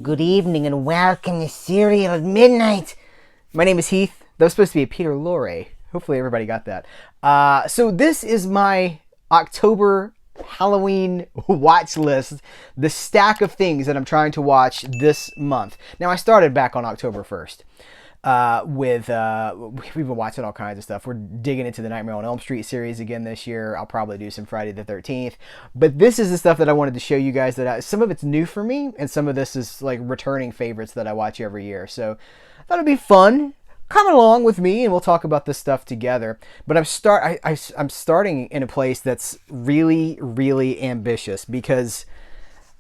Good evening and welcome to Cereal at Midnight. My name is Heath. That was supposed to be a Peter Lorre. Hopefully everybody got that. So this is my October Halloween watch list. The stack of things that I'm trying to watch this month. Now I started back on October 1st. We've been watching all kinds of stuff. We're digging into the Nightmare on Elm Street series again this year. I'll probably do some Friday the 13th. But this is the stuff that I wanted to show you guys that some of it's new for me, and some of this is like returning favorites that I watch every year. So I thought it'd be fun. Come along with me and we'll talk about this stuff together. But I'm starting in a place that's really, really ambitious because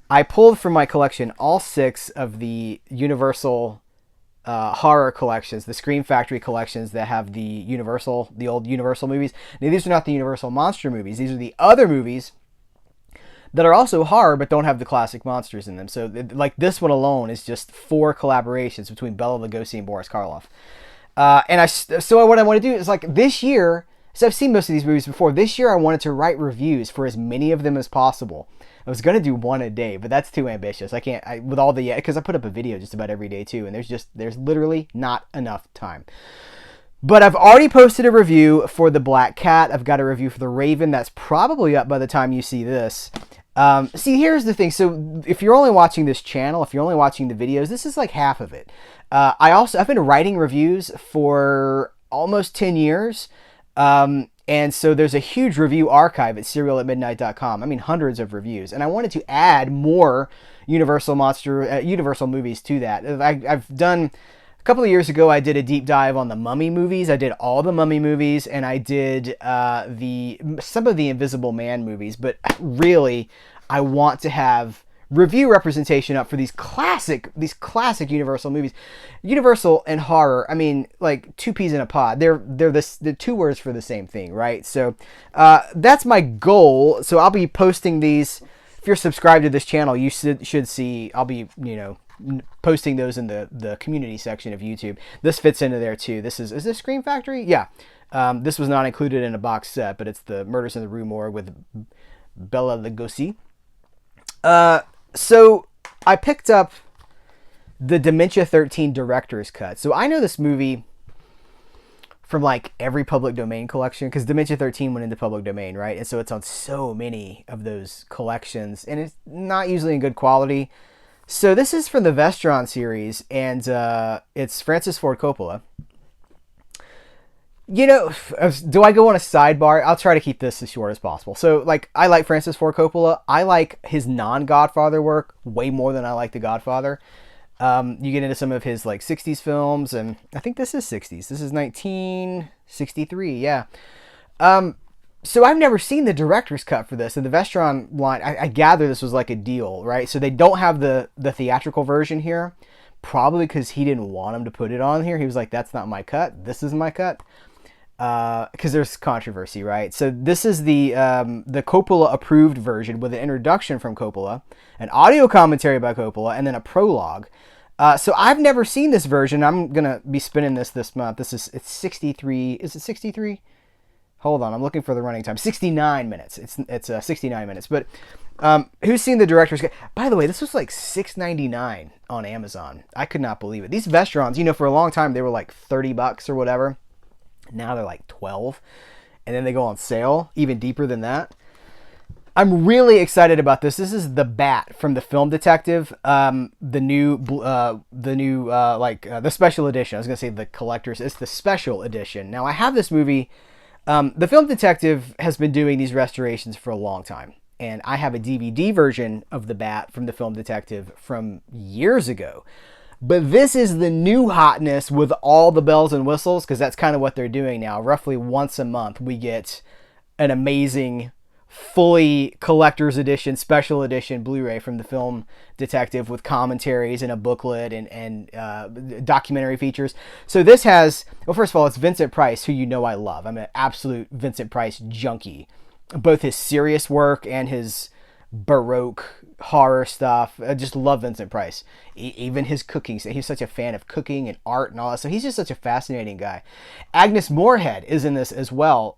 I pulled from my collection all 6 of the Universal horror collections, the Scream Factory collections that have the old Universal movies. Now, these are not the Universal monster movies. These are the other movies that are also horror but don't have the classic monsters in them. So, like this one alone is just 4 collaborations between Bela Lugosi and Boris Karloff. So what I want to do is, like, this year, so I've seen most of these movies before. This year I wanted to write reviews for as many of them as possible. I was going to do one a day, but that's too ambitious. I can't, because I put up a video just about every day too, and there's literally not enough time. But I've already posted a review for The Black Cat. I've got a review for The Raven. That's probably up by the time you see this. See, here's the thing. So if you're only watching this channel, if you're only watching the videos, this is like half of it. I've been writing reviews for almost 10 years. And so there's a huge review archive at CerealAtMidnite.com. I mean, hundreds of reviews. And I wanted to add more Universal movies to that. I've done, a couple of years ago, I did a deep dive on the Mummy movies. I did all the Mummy movies, and I did some of the Invisible Man movies. But really, I want to have review representation up for these classic Universal movies. Universal and horror, I mean, like 2 peas in a pod. They're 2 words for the same thing, right? So that's my goal. So I'll be posting these. If you're subscribed to this channel, you should see. I'll be posting those in the community section of YouTube. This fits into there too. Is this Scream Factory? Yeah. This was not included in a box set, but it's the Murders in the Rue Morgue with Bela Lugosi. So I picked up the Dementia 13 director's cut. So I know this movie from like every public domain collection, because Dementia 13 went into public domain, right? And so it's on so many of those collections, and it's not usually in good quality. So this is from the Vestron series, and it's Francis Ford Coppola. Do I go on a sidebar? I'll try to keep this as short as possible. So, like, I like Francis Ford Coppola. I like his non-Godfather work way more than I like The Godfather. You get into some of his, like, 60s films, and I think this is 60s. This is 1963, yeah. So I've never seen the director's cut for this. And the Vestron line, I gather this was like a deal, right? So they don't have the theatrical version here, probably because he didn't want him to put it on here. He was like, that's not my cut. This is my cut. Because there's controversy, right? So this is the Coppola approved version with an introduction from Coppola, an audio commentary by Coppola, and then a prologue. So I've never seen this version. I'm gonna be spinning this month. It's 63. Is it 63? Hold on, I'm looking for the running time. 69 minutes. It's 69 minutes. But who's seen the director's cut? By the way, this was like $6.99 on Amazon. I could not believe it. These Vestrons, for a long time they were like $30 or whatever. Now they're like 12, and then they go on sale even deeper than that. I'm really excited about this. This is The Bat from The Film Detective, the special edition. I was gonna say the collector's. It's the special edition. Now I have this movie. The Film Detective has been doing these restorations for a long time, and I have a DVD version of The Bat from The Film Detective from years ago. But this is the new hotness with all the bells and whistles, because that's kind of what they're doing now. Roughly once a month, we get an amazing, fully collector's edition, special edition Blu-ray from The Film Detective with commentaries and a booklet and documentary features. So this has, well, first of all, it's Vincent Price, who I love. I'm an absolute Vincent Price junkie. Both his serious work and his Baroque horror stuff. I just love Vincent Price. Even his cooking. He's such a fan of cooking and art and all that. So he's just such a fascinating guy. Agnes Moorehead is in this as well.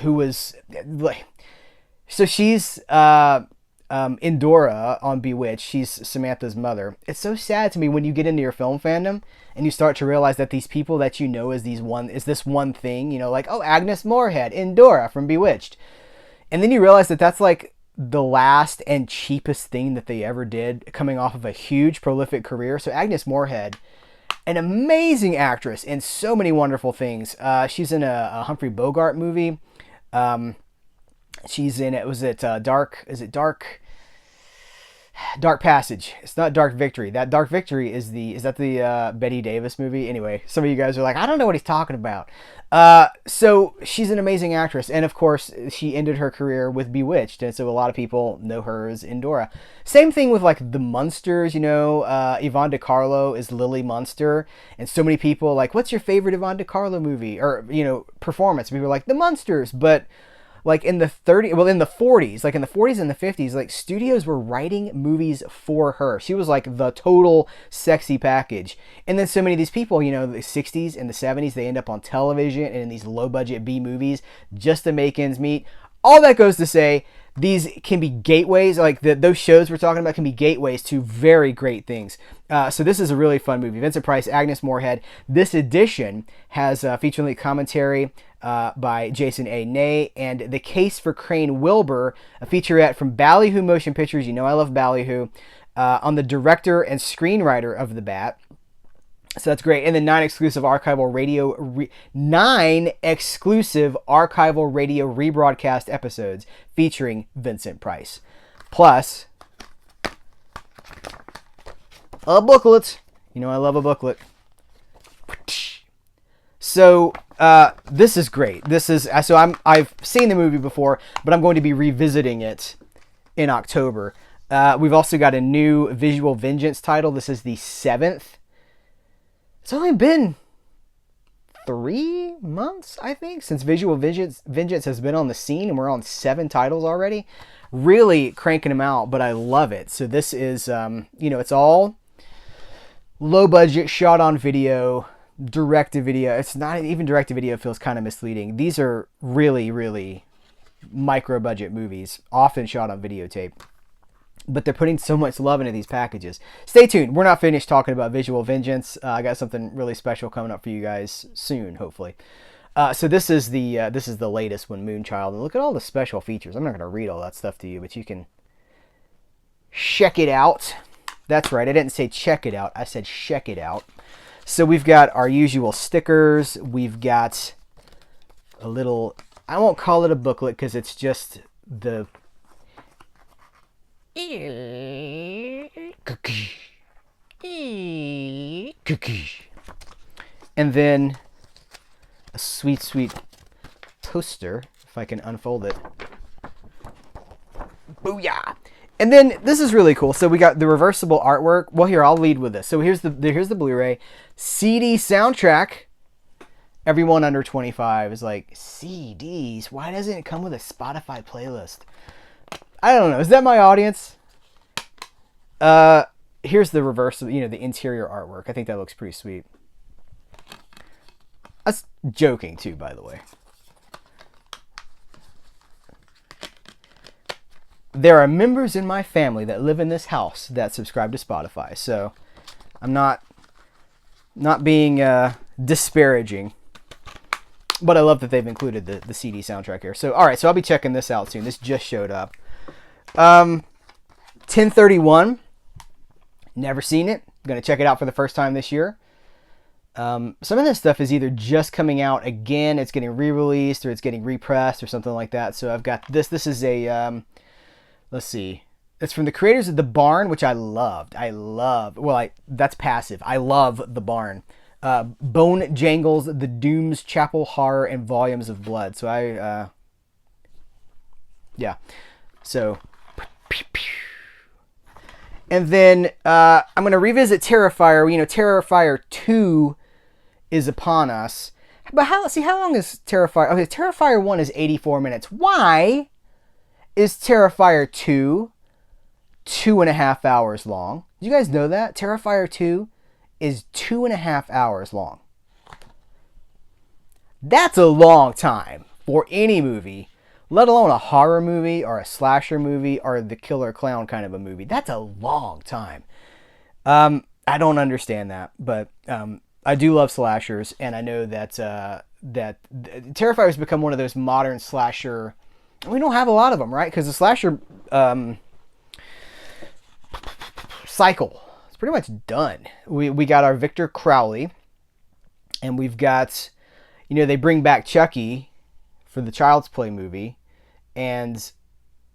Who was like, so she's Endora on Bewitched. She's Samantha's mother. It's so sad to me when you get into your film fandom and you start to realize that these people that you know is this one thing, you know, like, oh, Agnes Moorehead, Endora from Bewitched. And then you realize that that's like the last and cheapest thing that they ever did, coming off of a huge prolific career. So Agnes Moorehead, an amazing actress in so many wonderful things. She's in a Humphrey Bogart movie. She's in it. Was it Dark? Is it Dark? Dark Passage. It's not Dark Victory. That Dark Victory is that the Betty Davis movie? Anyway, some of you guys are like, I don't know what he's talking about. So she's an amazing actress, and of course she ended her career with Bewitched, and so a lot of people know her as Endora. Same thing with like the Munsters, you know. Yvonne DiCarlo is Lily Munster, and so many people like, what's your favorite Yvonne DiCarlo movie or, you know, performance? People are like the Munsters, but like in the 40s, like in the 40s and the 50s, like studios were writing movies for her. She was like the total sexy package. And then so many of these people, you know, the 60s and the 70s, they end up on television and in these low budget B movies just to make ends meet. All that goes to say, these can be gateways, like those shows we're talking about can be gateways to very great things. So this is a really fun movie. Vincent Price, Agnes Moorehead. This edition has feature-length commentary by Jason A. Ney, and The Case for Crane Wilbur, a featurette from Ballyhoo Motion Pictures. You know I love Ballyhoo. On the director and screenwriter of The Bat. So that's great. And then 9 exclusive archival radio rebroadcast episodes featuring Vincent Price. Plus a booklet. You know I love a booklet. So this is great. I've seen the movie before, but I'm going to be revisiting it in October. We've also got a new Visual Vengeance title. This is the 7th. It's only been 3 months, I think, since Visual Vengeance has been on the scene, and we're on 7 titles already. Really cranking them out, but I love it. So this is, you know, it's all low budget, shot on video, direct to video. It's not even direct to video, feels kind of misleading. These are really, really micro budget movies, often shot on videotape. But they're putting so much love into these packages. Stay tuned. We're not finished talking about Visual Vengeance. I got something really special coming up for you guys soon, hopefully. So this is the latest one, Moonchild. And look at all the special features. I'm not going to read all that stuff to you, but you can check it out. That's right. I didn't say check it out. I said check it out. So we've got our usual stickers. We've got a little, I won't call it a booklet because it's just the and then a sweet, sweet poster, if I can unfold it. Booyah! And then this is really cool. So we got the reversible artwork. Well, here, I'll lead with this. So here's the Blu-ray CD soundtrack. Everyone under 25 is like, CDs? Why doesn't it come with a Spotify playlist? I don't know. Is that my audience? Here's the reverse, you know, the interior artwork. I think that looks pretty sweet. That's joking too, by the way. There are members in my family that live in this house that subscribe to Spotify, so I'm not being disparaging. But I love that they've included the CD soundtrack here. So, all right, so I'll be checking this out soon. This just showed up. 1031. Never seen it. Going to check it out for the first time this year. Some of this stuff is either just coming out again, it's getting re-released, or it's getting repressed, or something like that. So I've got this. This is a, let's see. It's from the creators of The Barn, which I loved. That's passive. I love The Barn. Bone Jangles, The Dooms, Chapel Horror, and Volumes of Blood. So yeah. So, and then I'm going to revisit Terrifier. You know, Terrifier 2 is upon us. But how long is Terrifier? Okay, Terrifier 1 is 84 minutes. Why is Terrifier 2 2.5 hours long? Did you guys know that? Terrifier 2 is 2.5 hours long. That's a long time for any movie. let alone a horror movie or a slasher movie or the killer clown kind of a movie. That's a long time. I don't understand that, but I do love slashers, and I know that that Terrifier has become one of those modern slasher. We don't have a lot of them, right? Because the slasher cycle is pretty much done. We got our Victor Crowley, and we've got, you know, they bring back Chucky for the Child's Play movie, and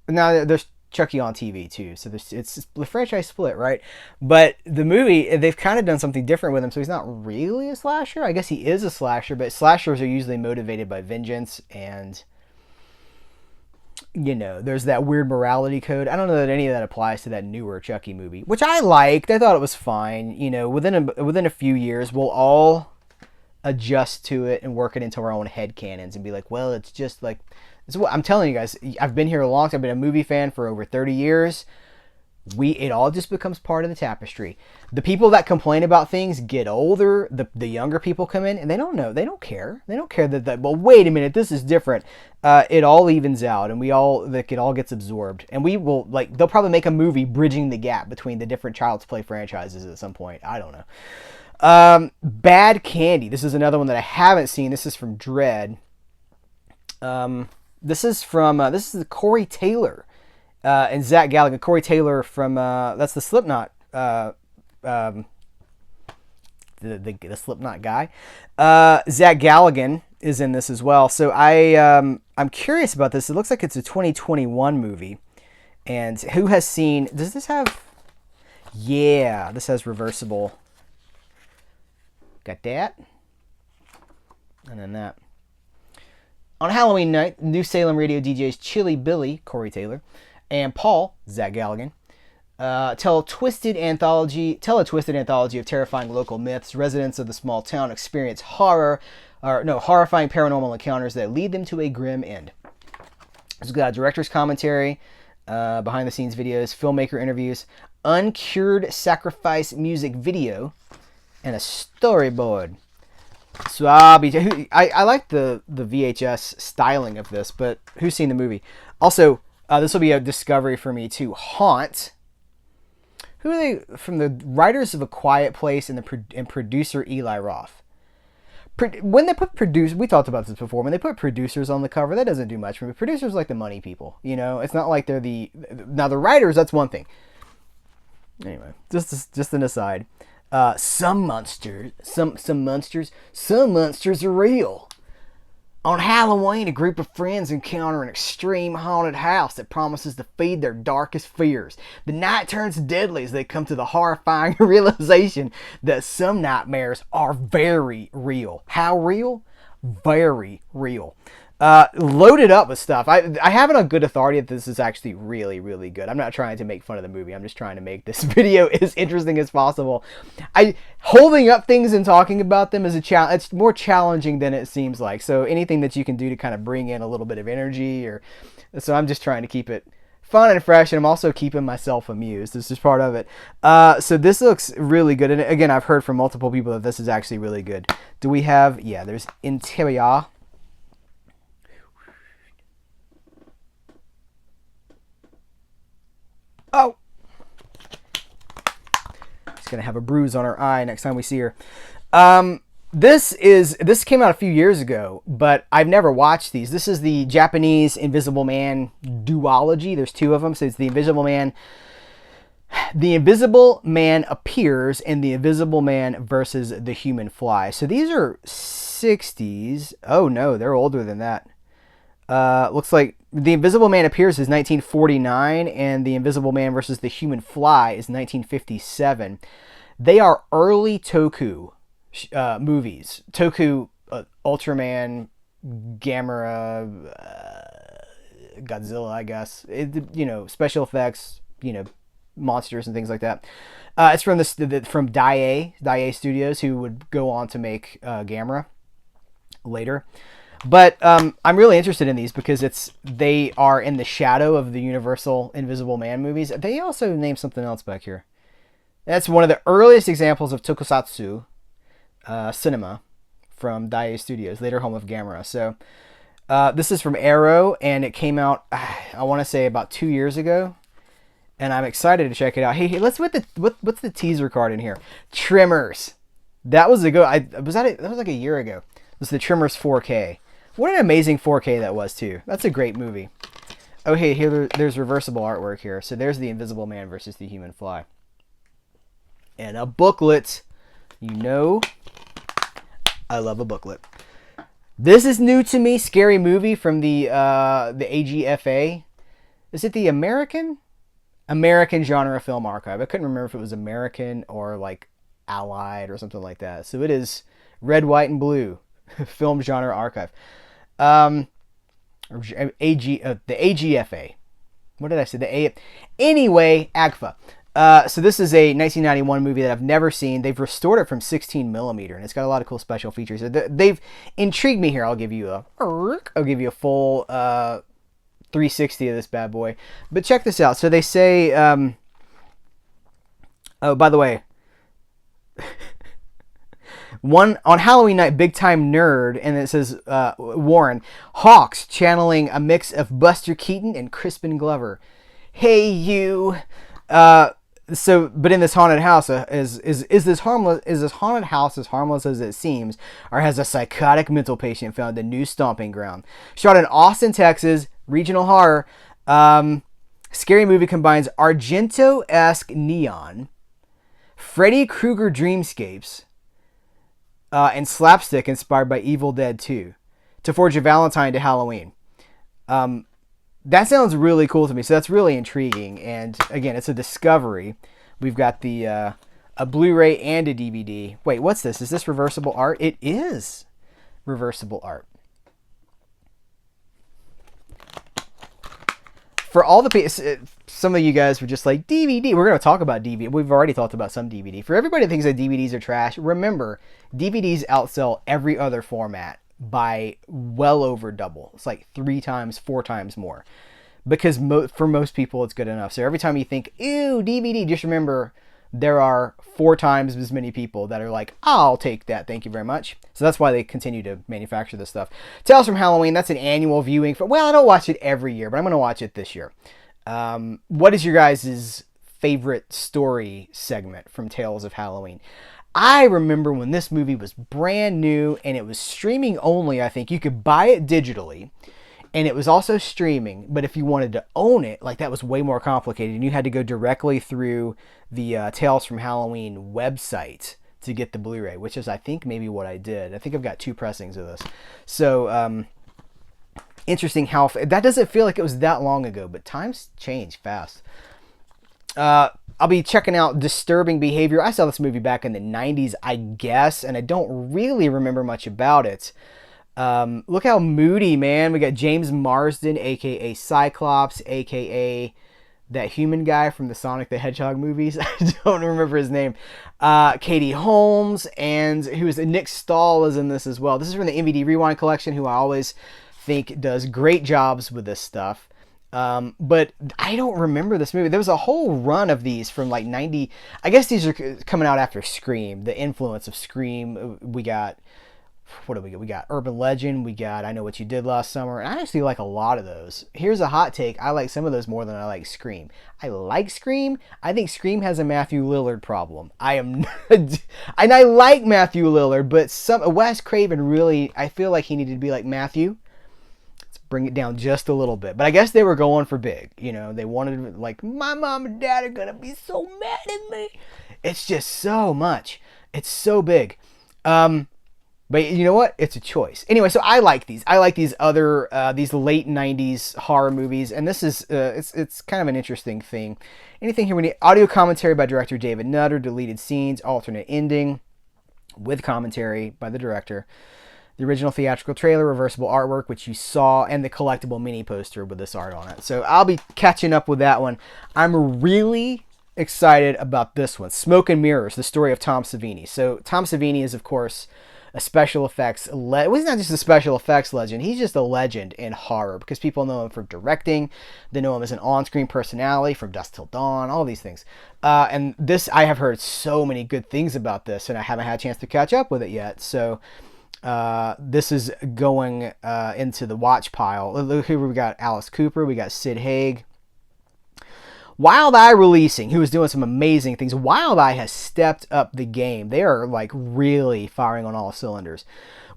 now there's Chucky on TV too, so it's the franchise split, right? But the movie, they've kind of done something different with him, so he's not really a slasher. I guess he is a slasher, but slashers are usually motivated by vengeance, and you know, there's that weird morality code. I don't know that any of that applies to that newer Chucky movie, which I liked. I thought it was fine. You know, within a few years, we'll all adjust to it and work it into our own head canons and be like, well, it's just like, it's what I'm telling you guys. I've been here a long time. I've been a movie fan for over 30 years. It all just becomes part of the tapestry. The people that complain about things get older. The younger people come in and they don't know. They don't care. They don't care that well, wait a minute, this is different. It all evens out, and it all gets absorbed. And we will, like, they'll probably make a movie bridging the gap between the different Child's Play franchises at some point. I don't know. Bad Candy. This is another one that I haven't seen. This is from Dread. This is the Corey Taylor and Zach Galligan. Corey Taylor from that's the Slipknot the Slipknot guy. Zach Galligan is in this as well. So I'm curious about this. It looks like it's a 2021 movie. And who has seen? Does this have? Yeah, this has reversible. Got that, and then that. On Halloween night, New Salem radio DJs Chili Billy, Corey Taylor, and Paul, Zach Galligan, tell a twisted anthology of terrifying local myths. Residents of the small town experience horrifying paranormal encounters that lead them to a grim end. It's got director's commentary, behind the scenes videos, filmmaker interviews, uncured sacrifice music video, and a storyboard. So I like the VHS styling of this, but who's seen the movie? Also, this will be a discovery for me too. Haunt. Who are they? From the writers of A Quiet Place and producer Eli Roth. When they put we talked about this before. When they put producers on the cover, that doesn't do much for me. Producers are like the money people, you know. It's not like they're now the writers. That's one thing. Anyway, just an aside. Some monsters are real. On Halloween, a group of friends encounter an extreme haunted house that promises to feed their darkest fears. The night turns deadly as they come to the horrifying realization that some nightmares are very real. How real? Very real. Loaded up with stuff. I have it on good authority that this is actually really, really good. I'm not trying to make fun of the movie. I'm just trying to make this video as interesting as possible. Holding up things and talking about them is a challenge. It's more challenging than it seems like. So anything that you can do to kind of bring in a little bit of energy, so I'm just trying to keep it fun and fresh, and I'm also keeping myself amused. This is part of it. So this looks really good. And again, I've heard from multiple people that this is actually really good. Do we have? Yeah, there's Interior. Oh! She's going to have a bruise on her eye next time we see her. This came out a few years ago, but I've never watched these. This is the Japanese Invisible Man duology. There's two of them. So it's the Invisible Man. The Invisible Man Appears and the Invisible Man versus the Human Fly. So these are 60s. Oh no, they're older than that. Looks like The Invisible Man Appears is 1949, and The Invisible Man versus the Human Fly is 1957. They are early Toku movies. Toku, Ultraman, Gamera, Godzilla, I guess. Special effects, monsters and things like that. It's from Daiei Studios, who would go on to make Gamera later. But I'm really interested in these because they are in the shadow of the Universal Invisible Man movies. They also named something else back here. That's one of the earliest examples of tokusatsu cinema from Daiei Studios, later home of Gamera. So This is from Arrow, and it came out, I want to say, about 2 years ago. And I'm excited to check it out. Hey, let's put what's the teaser card in here? Tremors. That was a go. That was like a year ago. It was the Tremors 4K. What an amazing 4K that was too. That's a great movie. Oh, hey, here there's reversible artwork here. So there's the Invisible Man versus the Human Fly, and a booklet. You know, I love a booklet. This is new to me. Scary Movie from the AGFA. Is it the American Genre Film Archive? I couldn't remember if it was American or like Allied or something like that. So it is red, white, and blue Film Genre Archive. The AGFA. What did I say? Anyway, Agfa. So this is a 1991 movie that I've never seen. They've restored it from 16mm, and it's got a lot of cool special features. They've intrigued me here. I'll give you a full 360 of this bad boy. But check this out. So they say, oh, by the way, one on Halloween night, big time nerd, and it says Warren Hawks channeling a mix of Buster Keaton and Crispin Glover. Hey you. So, but in this haunted house, is this harmless? Is this haunted house as harmless as it seems, or has a psychotic mental patient found a new stomping ground? Shot in Austin, Texas, regional horror. Scary Movie combines Argento-esque neon, Freddy Krueger dreamscapes, and slapstick inspired by Evil Dead 2 to forge a Valentine to Halloween. That sounds really cool to me, so that's really intriguing. And again, it's a discovery. We've got the a Blu-ray and a DVD. Wait, what's this? Is this reversible art? It is reversible art. For all the people, some of you guys were just like, DVD. We're going to talk about DVD. We've already talked about some DVD. For everybody that thinks that DVDs are trash, remember, DVDs outsell every other format by well over double. It's like 3 times, 4 times more. Because for most people, it's good enough. So every time you think, ew, DVD, just remember there are 4 times as many people that are like, I'll take that, thank you very much. So that's why they continue to manufacture this stuff. Tales from Halloween, that's an annual viewing. Well, I don't watch it every year, but I'm going to watch it this year. What is your guys' favorite story segment from Tales of Halloween? I remember when this movie was brand new and it was streaming only, I think. You could buy it digitally and it was also streaming, but if you wanted to own it, like that was way more complicated and you had to go directly through the Tales from Halloween website to get the Blu-ray, which is I think maybe what I did. I think I've got 2 pressings of this. So interesting how that doesn't feel like it was that long ago, but times change fast. I'll be checking out Disturbing Behavior. I saw this movie back in the 90s, I guess, and I don't really remember much about it. Look how moody, man. We got James Marsden, a.k.a. Cyclops, a.k.a. that human guy from the Sonic the Hedgehog movies. I don't remember his name. Katie Holmes, and Nick Stahl is in this as well. This is from the MVD Rewind collection, who I always think does great jobs with this stuff. But I don't remember this movie. There was a whole run of these from like 90. I guess these are coming out after Scream. The influence of Scream. We got, what do we get? We got Urban Legend. We got I Know What You Did Last Summer. And I actually like a lot of those. Here's a hot take. I like some of those more than I like Scream. I like Scream. I think Scream has a Matthew Lillard problem. And I like Matthew Lillard, but Wes Craven really, I feel like he needed to be like Matthew. Bring it down just a little bit. But I guess they were going for big. You know, they wanted, like, my mom and dad are going to be so mad at me. It's just so much. It's so big. But you know what? It's a choice. Anyway, so I like these. I like these other, these late 90s horror movies. And this is, it's kind of an interesting thing. Anything here we need? Audio commentary by director David Nutter. Deleted scenes. Alternate ending. With commentary by the director. The original theatrical trailer, reversible artwork, which you saw, and the collectible mini poster with this art on it. So I'll be catching up with that one. I'm really excited about this one. Smoke and Mirrors, the story of Tom Savini. So Tom Savini is, of course, a special effects... Well, he's not just a special effects legend. He's just a legend in horror because people know him for directing. They know him as an on-screen personality from Dusk Till Dawn, all these things. And this, I have heard so many good things about this, and I haven't had a chance to catch up with it yet. So... This is going into the watch pile. Look, here we got Alice Cooper, we got Sid Haig. Wild Eye releasing, who is doing some amazing things. Wild Eye has stepped up the game. They are like really firing on all cylinders.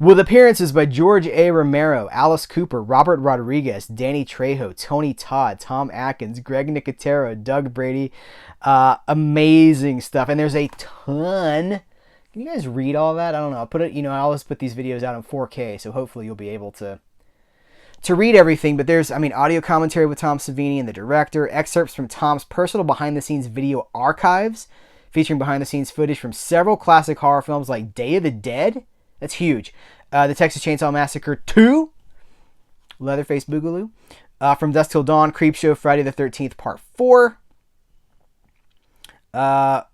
With appearances by George A. Romero, Alice Cooper, Robert Rodriguez, Danny Trejo, Tony Todd, Tom Atkins, Greg Nicotero, Doug Brady. Amazing stuff. And there's a ton. Can you guys read all that? I don't know. I'll put it, I always put these videos out in 4K, so hopefully you'll be able to read everything. But there's, audio commentary with Tom Savini and the director, excerpts from Tom's personal behind-the-scenes video archives, featuring behind-the-scenes footage from several classic horror films like Day of the Dead. That's huge. The Texas Chainsaw Massacre 2, Leatherface Boogaloo, From Dusk Till Dawn, Creepshow, Friday the 13th, Part 4. I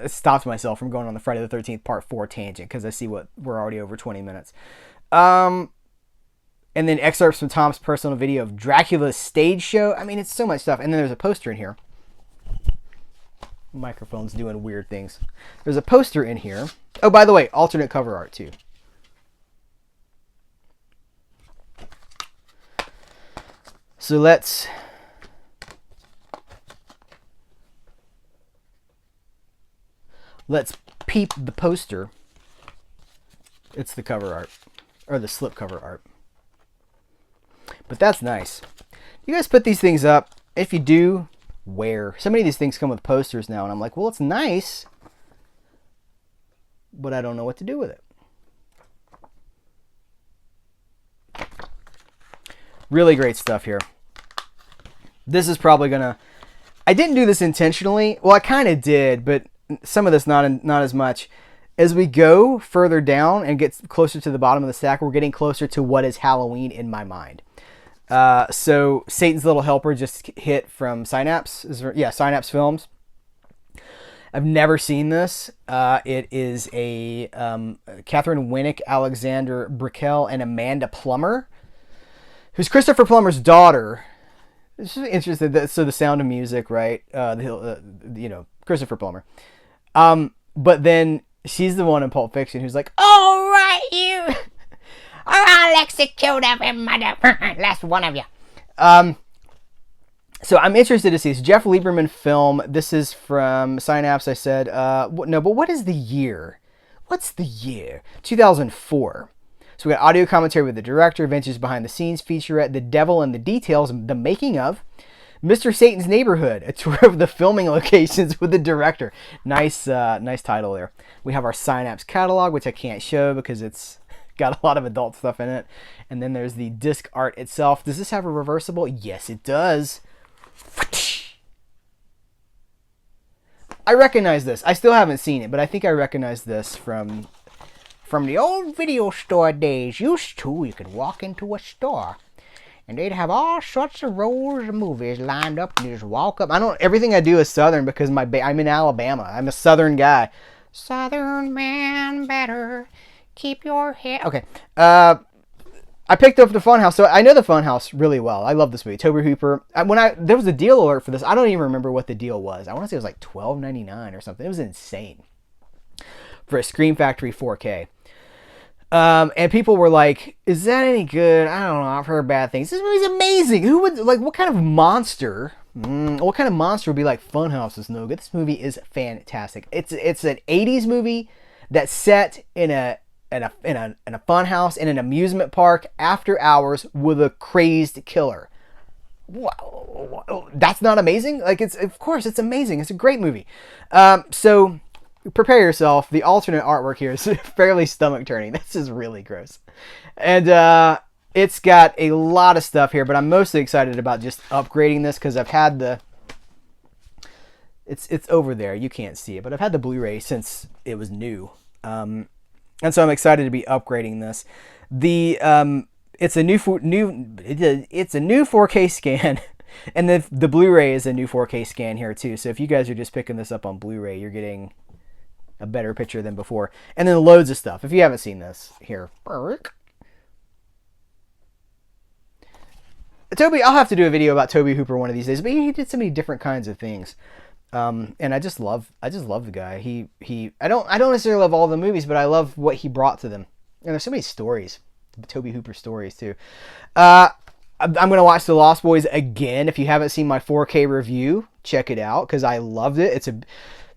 stopped myself from going on the Friday the 13th Part 4 tangent because I see we're already over 20 minutes. And then excerpts from Tom's personal video of Dracula's stage show. It's so much stuff. And then there's a poster in here. Microphone's doing weird things. There's a poster in here. Oh, by the way, alternate cover art too. So let's peep the poster. It's the cover art, or the slip cover art. But that's nice. You guys put these things up. If you do, where? So many of these things come with posters now, and I'm like, well, it's nice, but I don't know what to do with it. Really great stuff here. This is probably gonna... I didn't do this intentionally. Well, I kind of did, but some of this not as much. As we go further down and get closer to the bottom of the stack, we're getting closer to what is Halloween in my mind. So Satan's Little Helper just hit from Synapse. Synapse Films. I've never seen this. It is a Catherine Winnick, Alexander Brickell, and Amanda Plummer, who's Christopher Plummer's daughter. It's just interesting. So the Sound of Music, right? Christopher Plummer. But then she's the one in Pulp Fiction who's like, "All right, you. I'll execute every mother. Last one of you." So I'm interested to see. It's Jeff Lieberman film. This is from Synapse. I said, no, but what is the year? What's the year? 2004. So we got audio commentary with the director, adventures behind the scenes, featurette, The Devil and the Details, the making of Mr. Satan's Neighborhood, a tour of the filming locations with the director. Nice title there. We have our Synapse catalog, which I can't show because it's got a lot of adult stuff in it. And then there's the disc art itself. Does this have a reversible? Yes, it does. I recognize this. I still haven't seen it, but I think I recognize this from the old video store days. Used to, you could walk into a store and they'd have all sorts of rows of movies lined up, and you just walk up. Everything I do is Southern because I'm in Alabama. I'm a Southern guy. Southern man better keep your head. Okay. I picked up the Funhouse, so I know the Funhouse really well. I love this movie. Tobe Hooper. There was a deal alert for this. I don't even remember what the deal was. I want to say it was like $12.99 or something. It was insane for a Scream Factory 4K. And people were like, "Is that any good? I don't know. I've heard bad things. This movie's amazing. Who would what kind of monster? What kind of monster would be like Funhouse is no good? This movie is fantastic. It's an '80s movie that's set in a funhouse in an amusement park after hours with a crazed killer. Wow, that's not amazing? Of course it's amazing. It's a great movie. So prepare yourself. The alternate artwork here is fairly stomach turning. This is really gross. And it's got a lot of stuff here, but I'm mostly excited about just upgrading this because I've had the... It's over there. You can't see it, but I've had the Blu-ray since it was new. And so I'm excited to be upgrading this. It's a new 4K scan, and the Blu-ray is a new 4K scan here too. So if you guys are just picking this up on Blu-ray, you're getting a better picture than before. And then loads of stuff. If you haven't seen this, here. Toby, I'll have to do a video about Tobe Hooper one of these days, but he did so many different kinds of things. And I just love the guy. I don't necessarily love all the movies, but I love what he brought to them. And there's so many stories, Toby Hooper stories too. I'm going to watch The Lost Boys again. If you haven't seen my 4K review, check it out because I loved it.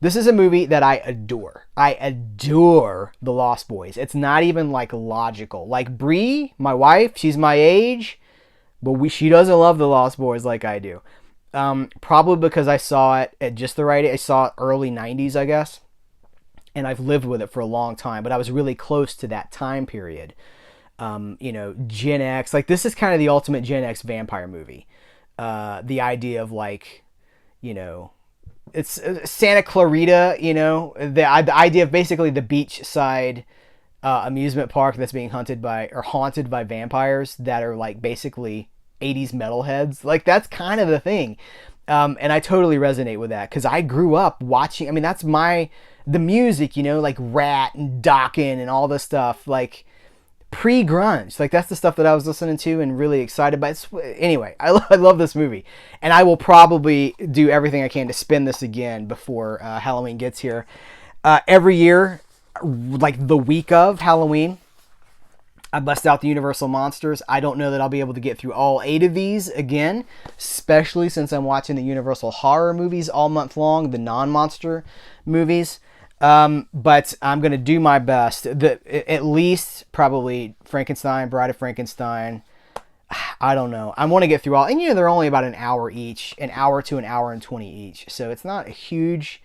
This is a movie that I adore. I adore The Lost Boys. It's not even like logical. Like Bree, my wife, she's my age, but she doesn't love The Lost Boys like I do. Probably because I saw it at just the right age. I saw it early 90s, I guess. And I've lived with it for a long time, but I was really close to that time period. Gen X, like this is kind of the ultimate Gen X vampire movie. The idea of like, it's Santa Clarita, the idea of basically the beachside amusement park that's being haunted by vampires that are like basically 80s metalheads. Like that's kind of the thing. And I totally resonate with that because I grew up watching, that's the music, like Rat and Dokken and all this stuff, like pre-grunge. Like that's the stuff that I was listening to and really excited by. Anyway, I love this movie. And I will probably do everything I can to spin this again before Halloween gets here. Every year, like the week of Halloween, I bust out the Universal Monsters. I don't know that I'll be able to get through all 8 of these again, especially since I'm watching the Universal horror movies all month long, the non-monster movies. But I'm going to do my best. At least probably Frankenstein, Bride of Frankenstein. I don't know. I want to get through all. And they're only about an hour each, an hour to an hour and 20 each. So it's not a huge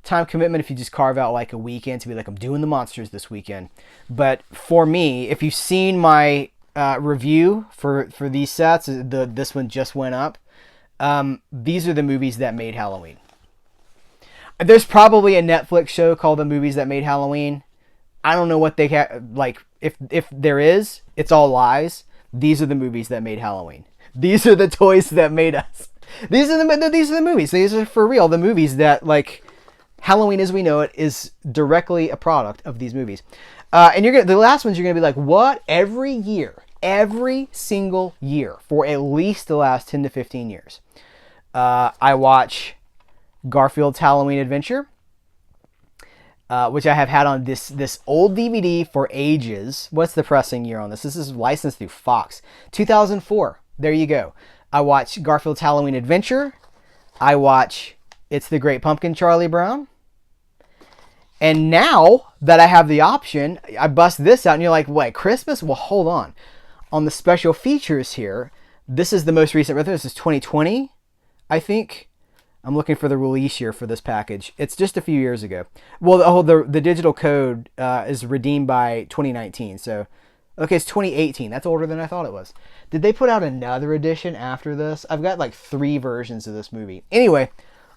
time commitment if you just carve out like a weekend to be like, I'm doing the monsters this weekend. But for me, if you've seen my review for these sets, this one just went up. These are the movies that made Halloween. There's probably a Netflix show called The Movies That Made Halloween. I don't know what they like. If there is, it's all lies. These are the movies that made Halloween. These are the toys that made us. These are the movies. These are for real. The movies that like Halloween as we know it is directly a product of these movies. And the last ones you're gonna be like, what? Every single year for at least the last 10 to 15 years, I watch Garfield's Halloween Adventure, which I have had on this old DVD for ages. What's the pressing year on this? This is licensed through Fox. 2004. There you go. I watch Garfield's Halloween Adventure. I watch It's the Great Pumpkin, Charlie Brown. And now that I have the option, I bust this out and you're like, wait, Christmas? Well, hold on. On the special features here, this is the most recent. This is 2020, I think. I'm looking for the release year for this package. It's just a few years ago. Well, the digital code is redeemed by 2019. So, okay, it's 2018. That's older than I thought it was. Did they put out another edition after this? I've got like 3 versions of this movie. Anyway,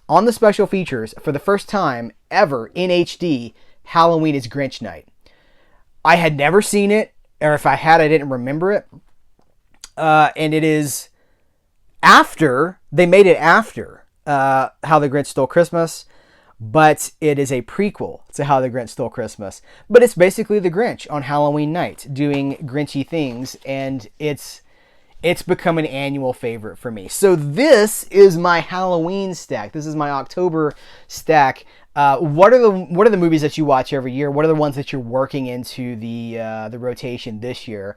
on the special features, for the first time ever in HD, Halloween is Grinch Night. I had never seen it, or if I had, I didn't remember it. And it is after, they made it after How the Grinch Stole Christmas, but it is a prequel to How the Grinch Stole Christmas. But it's basically the Grinch on Halloween night doing Grinchy things, and it's become an annual favorite for me. So this is my Halloween stack. This is my October stack. What are the movies that you watch every year? What are the ones that you're working into the rotation this year?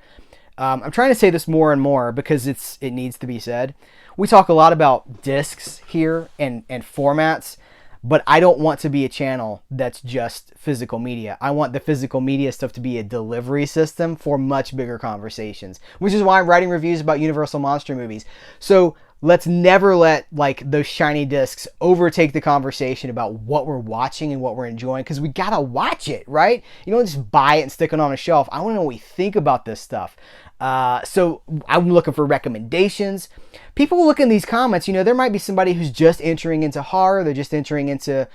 I'm trying to say this more and more because it needs to be said. We talk a lot about discs here and formats, but I don't want to be a channel that's just physical media. I want the physical media stuff to be a delivery system for much bigger conversations, which is why I'm writing reviews about Universal Monster movies. So let's never let like those shiny discs overtake the conversation about what we're watching and what we're enjoying, because we gotta watch it, right? You don't just buy it and stick it on a shelf. I want to know what we think about this stuff. So I'm looking for recommendations. People look in these comments, there might be somebody who's just entering into horror. They're just entering into,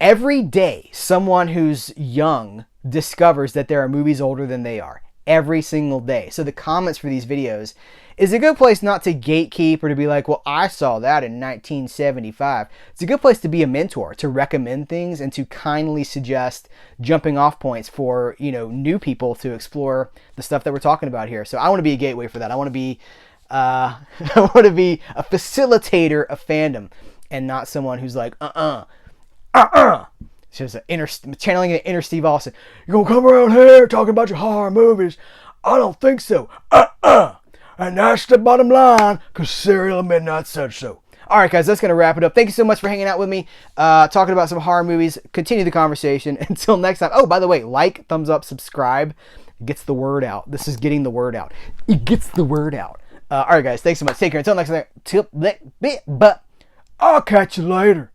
every day someone who's young discovers that there are movies older than they are. Every single day. So the comments for these videos is a good place not to gatekeep or to be like, well, I saw that in 1975. It's a good place to be a mentor, to recommend things and to kindly suggest jumping off points for, new people to explore the stuff that we're talking about here. So I want to be a gateway for that. I want to be I want to be a facilitator of fandom and not someone who's like, She was channeling an inner Steve Austin. You gonna come around here talking about your horror movies? I don't think so. And that's the bottom line, because Serial at Midnight said so. All right, guys, that's going to wrap it up. Thank you so much for hanging out with me, talking about some horror movies. Continue the conversation. Until next time. Oh, by the way, like, thumbs up, subscribe. It gets the word out. This is getting the word out. It gets the word out. All right, guys, thanks so much. Take care. Until next time. But I'll catch you later.